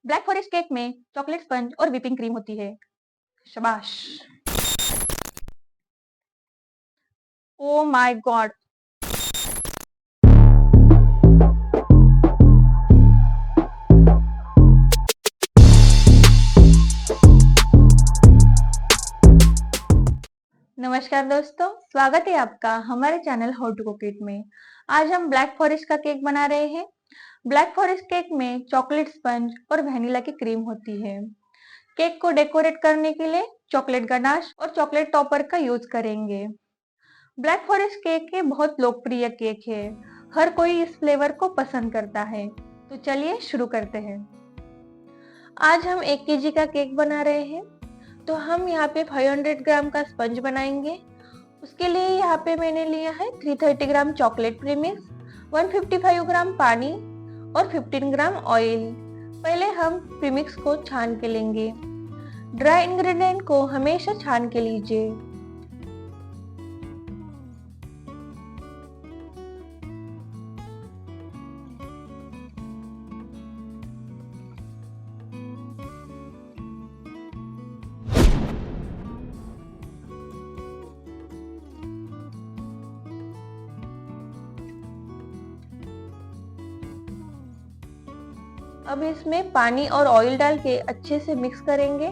Black forest cake में chocolate sponge और whipping cream होती है। शाबाश। Oh my God. नमस्कार दोस्तों, स्वागत है आपका हमारे channel how to cook it में। आज हम ब्लैक फॉरेस्ट का केक बना रहे हैं। ब्लैक फॉरेस्ट केक में चॉकलेट स्पंज और वेनिला की क्रीम होती है। केक को डेकोरेट करने के लिए चॉकलेट गनाश और चॉकलेट टॉपर का यूज करेंगे। ब्लैक फॉरेस्ट केक एक बहुत लोकप्रिय केक है। हर कोई इस फ्लेवर को पसंद करता है। तो चलिए शुरू करते हैं। आज हम 1 केजी का केक बना रहे हैं। तो हम यहाँ पे 500 ग्राम का स्पंज बनाएंगे। उसके लिए यहाँ पे मैंने लिया है 330 ग्राम चॉकलेट प्रीमिक्स, 155 ग्राम पानी और 15 ग्राम ऑयल। पहले हम प्रीमिक्स को छान के लेंगे। ड्राई इंग्रेडिएंट को हमेशा छान के लीजिए। अब इसमें पानी और ऑयल डाल के अच्छे से मिक्स करेंगे।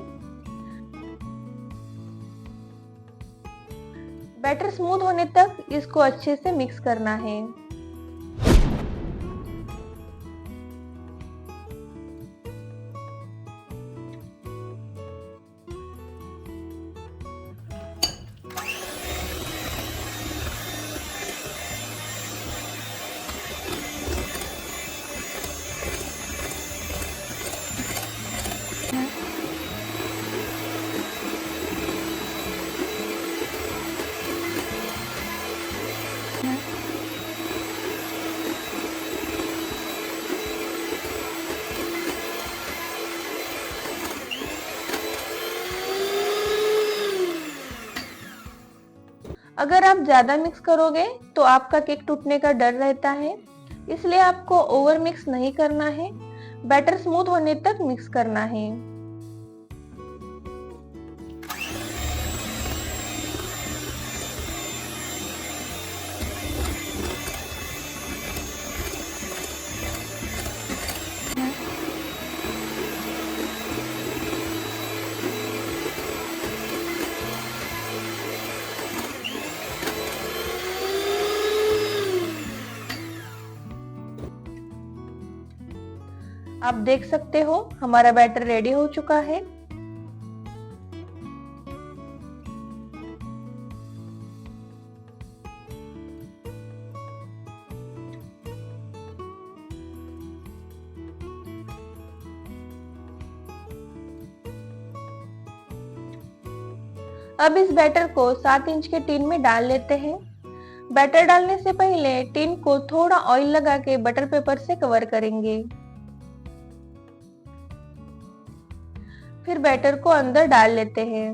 बैटर स्मूथ होने तक इसको अच्छे से मिक्स करना है। अगर आप ज्यादा मिक्स करोगे तो आपका केक टूटने का डर रहता है, इसलिए आपको ओवर मिक्स नहीं करना है। बैटर स्मूथ होने तक मिक्स करना है। आप देख सकते हो हमारा बैटर रेडी हो चुका है। अब इस बैटर को 7 इंच के टिन में डाल लेते हैं। बैटर डालने से पहले टिन को थोड़ा ऑयल लगा के बटर पेपर से कवर करेंगे। फिर बैटर को अंदर डाल लेते हैं।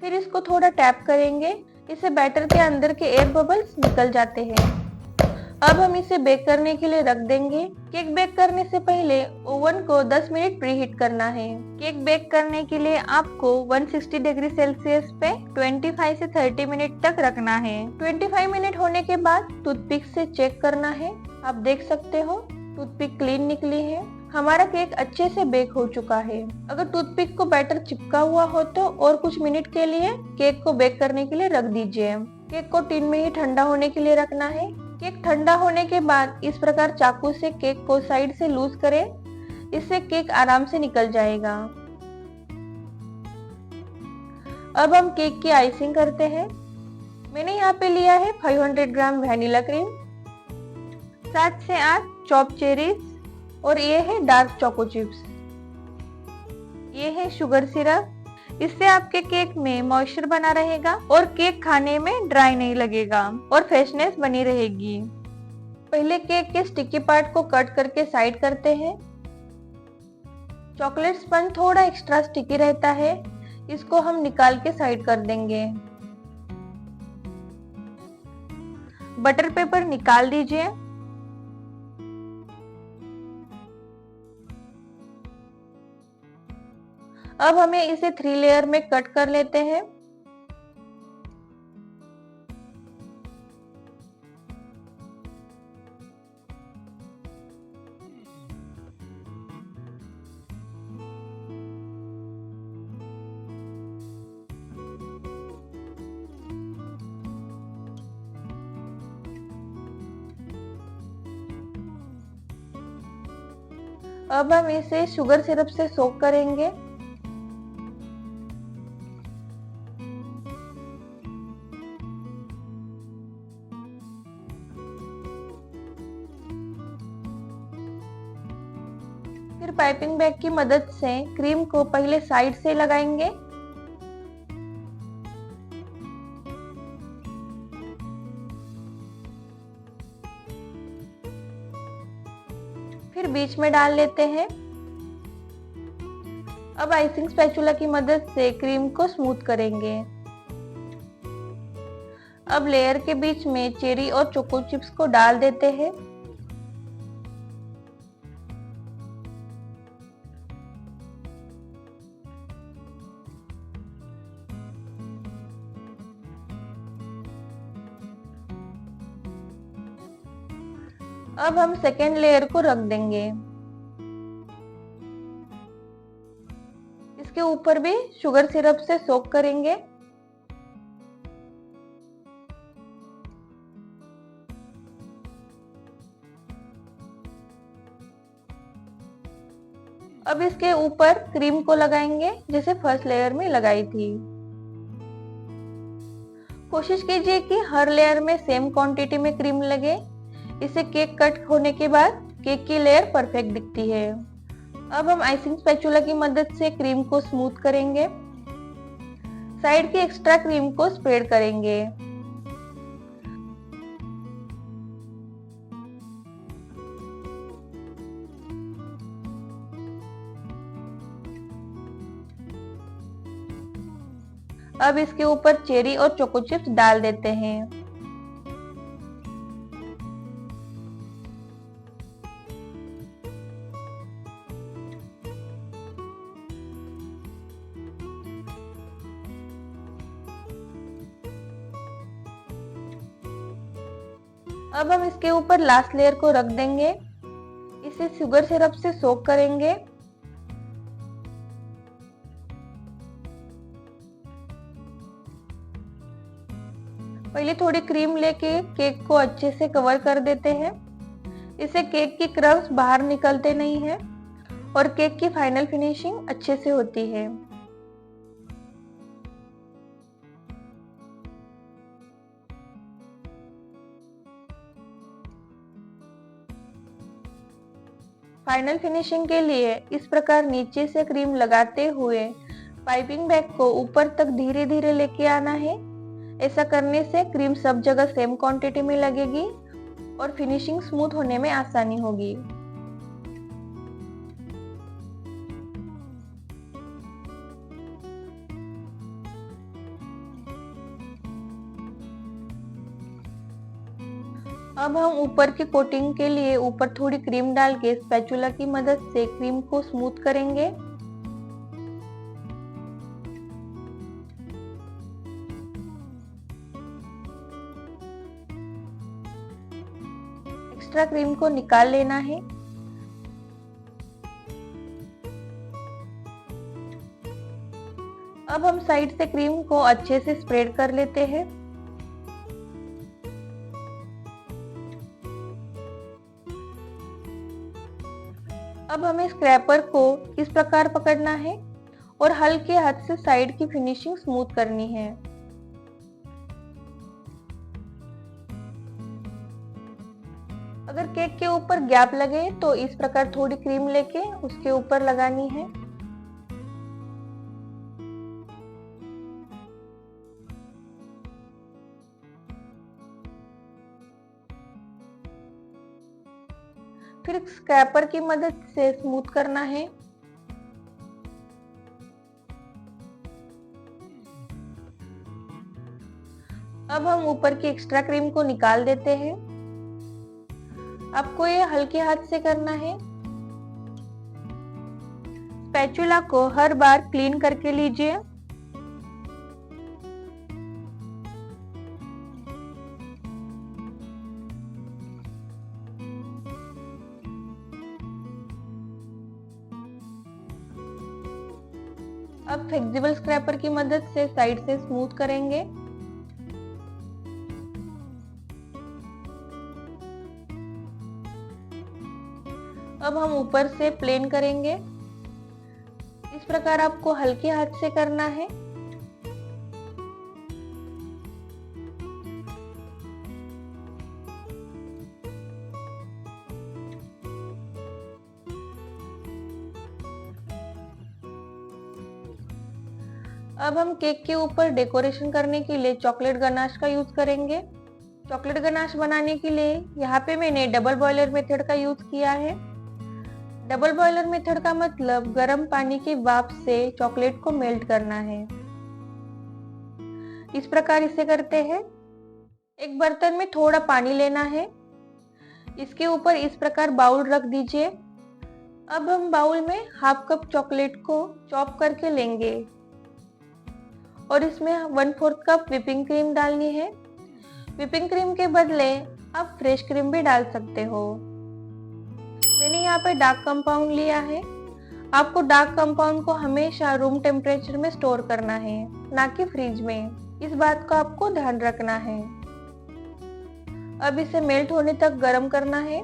फिर इसको थोड़ा टैप करेंगे। इससे बैटर के अंदर के एयर बबल्स निकल जाते हैं। अब हम इसे बेक करने के लिए रख देंगे। केक बेक करने से पहले ओवन को 10 मिनट प्रीहीट करना है। केक बेक करने के लिए आपको 160 डिग्री सेल्सियस पे 25 से 30 मिनट तक रखना है। 25 मिनट होने के बाद टूथपिक से चेक करना है। आप देख सकते हो टूथपिक क्लीन निकली है। हमारा केक अच्छे से बेक हो चुका है। अगर टूथपिक को बैटर चिपका हुआ हो तो और कुछ मिनट के लिए केक को बेक करने के लिए रख दीजिए। केक को टिन में ही ठंडा होने के लिए रखना है। केक ठंडा होने के बाद इस प्रकार चाकू से केक को साइड से लूज करें। इससे केक आराम से निकल जाएगा। अब हम केक की आइसिंग करते हैं। मैंने यहाँ पे लिया है 500 ग्राम वेनिला क्रीम, 7 से 8 चॉप चेरीज और ये है डार्क चोको चिप्स। ये है शुगर सिरप। इससे आपके केक में मॉइस्चर बना रहेगा और केक खाने में ड्राई नहीं लगेगा और फ्रेशनेस बनी रहेगी। पहले केक के स्टिकी पार्ट को कट करके साइड करते हैं। चॉकलेट स्पंज थोड़ा एक्स्ट्रा स्टिकी रहता है, इसको हम निकाल के साइड कर देंगे। बटर पेपर निकाल दीजिए। अब हमें इसे 3 लेयर में कट कर लेते हैं। अब हम इसे शुगर सिरप से सोक करेंगे। फिर पाइपिंग बैग की मदद से क्रीम को पहले साइड से लगाएंगे। फिर बीच में डाल लेते हैं। अब आइसिंग स्पैचुला की मदद से क्रीम को स्मूथ करेंगे। अब लेयर के बीच में चेरी और चोको चिप्स को डाल देते हैं। अब हम सेकेंड लेयर को रख देंगे। इसके ऊपर भी शुगर सिरप से सोक करेंगे। अब इसके ऊपर क्रीम को लगाएंगे जैसे फर्स्ट लेयर में लगाई थी। कोशिश कीजिए कि हर लेयर में सेम क्वांटिटी में क्रीम लगे। इसे केक कट होने के बाद केक की लेयर परफेक्ट दिखती है। अब हम आइसिंग स्पैचुला की मदद से क्रीम को स्मूथ करेंगे। साइड की एक्स्ट्रा क्रीम को स्प्रेड करेंगे। अब इसके ऊपर चेरी और चोको चिप्स डाल देते हैं। अब हम इसके ऊपर लास्ट लेयर को रख देंगे। इसे शुगर सिरप से सोक करेंगे। पहले थोड़ी क्रीम लेके केक को अच्छे से कवर कर देते हैं। इससे केक की क्रम्स बाहर निकलते नहीं हैं और केक की फाइनल फिनिशिंग अच्छे से होती है। फाइनल फिनिशिंग के लिए इस प्रकार नीचे से क्रीम लगाते हुए पाइपिंग बैग को ऊपर तक धीरे धीरे लेके आना है। ऐसा करने से क्रीम सब जगह सेम क्वांटिटी में लगेगी और फिनिशिंग स्मूथ होने में आसानी होगी। अब हम ऊपर की कोटिंग के लिए ऊपर थोड़ी क्रीम डाल के स्पैचुला की मदद से क्रीम को स्मूथ करेंगे। एक्स्ट्रा क्रीम को निकाल लेना है। अब हम साइड से क्रीम को अच्छे से स्प्रेड कर लेते हैं। अब हमें स्क्रैपर को इस प्रकार पकड़ना है और हल्के हाथ से साइड की फिनिशिंग स्मूथ करनी है। अगर केक के ऊपर गैप लगे तो इस प्रकार थोड़ी क्रीम लेके उसके ऊपर लगानी है। फिर स्क्रैपर की मदद से स्मूथ करना है। अब हम ऊपर की एक्स्ट्रा क्रीम को निकाल देते हैं। आपको ये हल्के हाथ से करना है। स्पैचुला को हर बार क्लीन करके लीजिए। अब फ्लेक्सिबल स्क्रैपर की मदद से साइड से स्मूथ करेंगे। अब हम ऊपर से प्लेन करेंगे। इस प्रकार आपको हल्के हाथ से करना है। अब हम केक के ऊपर डेकोरेशन करने के लिए चॉकलेट गनाश का यूज करेंगे। चॉकलेट गनाश बनाने के लिए यहाँ पे मैंने डबल बॉयलर मेथड का यूज किया है। डबल बॉयलर मेथड का मतलब गर्म पानी की भाप से चॉकलेट को मेल्ट करना है। इस प्रकार इसे करते हैं। एक बर्तन में थोड़ा पानी लेना है। इसके ऊपर इस प्रकार बाउल रख दीजिए। अब हम बाउल में हाफ कप चॉकलेट को चॉप करके लेंगे और इसमें 1/4 कप व्हिपिंग क्रीम डालनी है। व्हिपिंग क्रीम के बदले आप फ्रेश क्रीम भी डाल सकते हो। मैंने यहाँ पे डार्क कंपाउंड लिया है। आपको डार्क कंपाउंड को हमेशा रूम टेम्परेचर में स्टोर करना है, ना कि फ्रिज में। इस बात का आपको ध्यान रखना है। अब इसे मेल्ट होने तक गर्म करना है।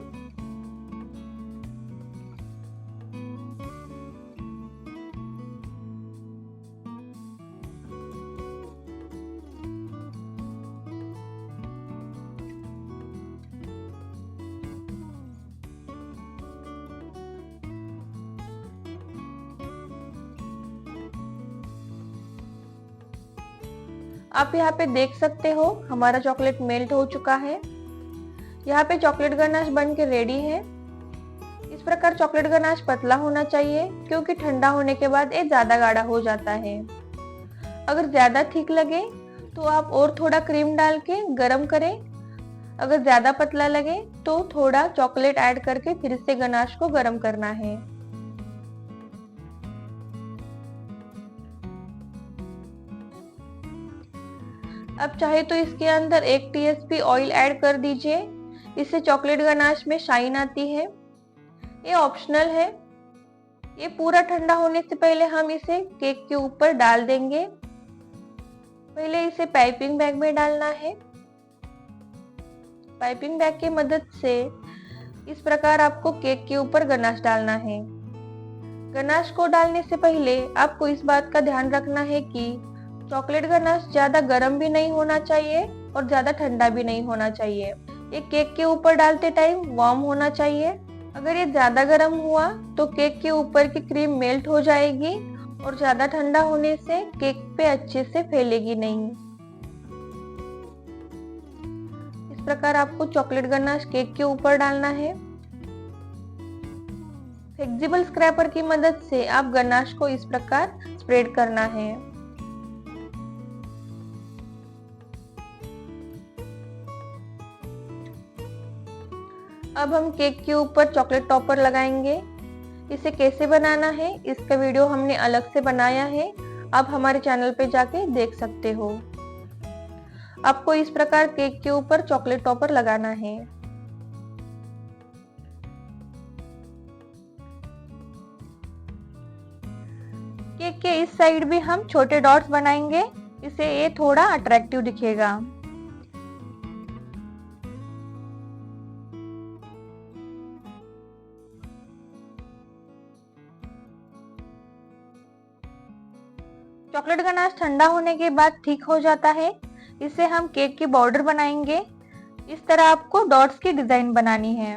आप यहाँ पे देख सकते हो हमारा चॉकलेट मेल्ट हो चुका है। यहाँ पे चॉकलेट गनाश बन के रेडी है। इस प्रकार चॉकलेट गनाश पतला होना चाहिए, क्योंकि ठंडा होने के बाद ये ज्यादा गाढ़ा हो जाता है। अगर ज्यादा ठीक लगे तो आप और थोड़ा क्रीम डाल के गरम करें। अगर ज्यादा पतला लगे तो थोड़ा चॉकलेट ऐड करके फिर से गनाश को गरम करना है। अब चाहे तो इसके अंदर 1 टीएसपी ऑयल ऐड कर दीजिए। इससे चॉकलेट गनाश में शाइन आती है। ये ऑप्शनल है। ये पूरा ठंडा होने से पहले हम इसे केक के ऊपर डाल देंगे। पहले इसे पाइपिंग बैग में डालना है। पाइपिंग बैग की मदद से इस प्रकार आपको केक के ऊपर गनाश डालना है। गनाश को डालने से पहले आपको इस बात का ध्यान रखना है कि चॉकलेट गनाश ज्यादा गर्म भी नहीं होना चाहिए और ज्यादा ठंडा भी नहीं होना चाहिए। ये केक के ऊपर डालते टाइम वार्म होना चाहिए। अगर ये ज्यादा गर्म हुआ तो केक के ऊपर की क्रीम मेल्ट हो जाएगी और ज्यादा ठंडा होने से केक पे अच्छे से फैलेगी नहीं। इस प्रकार आपको चॉकलेट गनाश केक के ऊपर डालना है। फ्लेक्सिबल स्क्रैपर की मदद से आप गनाश को इस प्रकार स्प्रेड करना है। अब हम केक के ऊपर चॉकलेट टॉपर लगाएंगे। इसे कैसे बनाना है इसका वीडियो हमने अलग से बनाया है, आप हमारे चैनल पे जाके देख सकते हो। आपको इस प्रकार केक के ऊपर चॉकलेट टॉपर लगाना है। केक के इस साइड भी हम छोटे डॉट्स बनाएंगे, इससे ये थोड़ा अट्रैक्टिव दिखेगा। चॉकलेट गनाश ठंडा होने के बाद ठीक हो जाता है। इससे हम केक की बॉर्डर बनाएंगे। इस तरह आपको डॉट्स की डिजाइन बनानी है।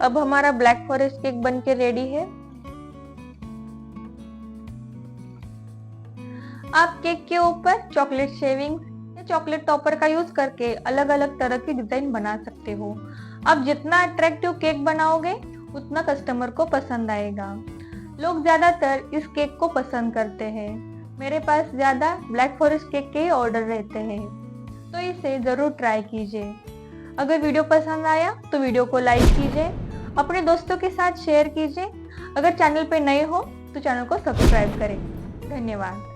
अब हमारा ब्लैक फॉरेस्ट केक बनके रेडी है। आप केक के ऊपर चॉकलेट शेविंग या चॉकलेट टॉपर का यूज करके अलग अलग तरह की डिजाइन बना सकते हो। आप जितना अट्रैक्टिव केक बनाओगे उतना कस्टमर को पसंद आएगा। लोग ज्यादातर इस केक को पसंद करते हैं। मेरे पास ज्यादा ब्लैक फॉरेस्ट केक के ही ऑर्डर रहते हैं, तो इसे जरूर ट्राई कीजिए। अगर वीडियो पसंद आया तो वीडियो को लाइक कीजिए, अपने दोस्तों के साथ शेयर कीजिए। अगर चैनल पे नए हो तो चैनल को सब्सक्राइब करें। धन्यवाद।